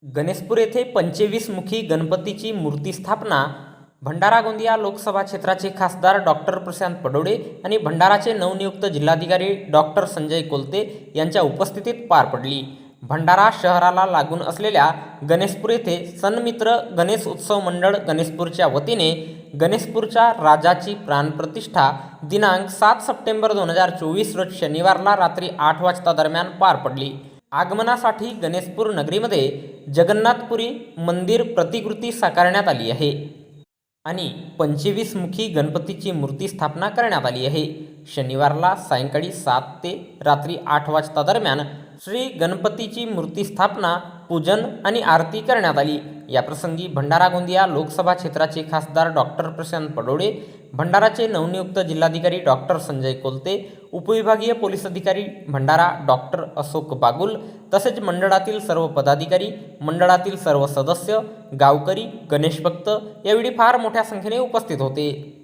गणेशपूर येथे 25 मुखी गणपतीची मूर्ती स्थापना भंडारा गोंदिया लोकसभा क्षेत्राचे खासदार डॉक्टर प्रशांत पडोळे आणि भंडाराचे नवनियुक्त जिल्हाधिकारी डॉक्टर संजय कोलते यांच्या उपस्थितीत पार पडली। भंडारा शहराला लागून असलेल्या गणेशपूर येथे सन्मित्र गणेश उत्सव मंडळ गणेशपूरच्या वतीने गणेशपूरच्या राजाची प्राणप्रतिष्ठा दिनांक 7 सप्टेंबर 2024 रोज शनिवारला रात्री 8 वाजता दरम्यान पार पडली। आगमनासाठी गणेशपूर नगरीमध्ये जगन्नाथपुरी मंदिर प्रतिकृती साकारण्यात आली आहे आणि 25 मुखी गणपतीची मूर्ती स्थापना करण्यात आली आहे। शनिवारला सायंकाळी 7 ते रात्री 8 वाजता दरम्यान श्री गणपतीची मूर्ती स्थापना, पूजन आणि आरती करण्यात आली। याप्रसंगी भंडारा गोंदिया लोकसभा क्षेत्राचे खासदार डॉक्टर प्रशांत पडोळे, भंडाराचे नवनियुक्त जिल्हाधिकारी डॉक्टर संजय कोलते, उपविभागीय पोलीस अधिकारी भंडारा डॉक्टर अशोक बागुल तसेच मंडळातील सर्व पदाधिकारी, मंडळातील सर्व सदस्य, गावकरी, गणेशभक्त यावेळी फार मोठ्या संख्येने उपस्थित होते।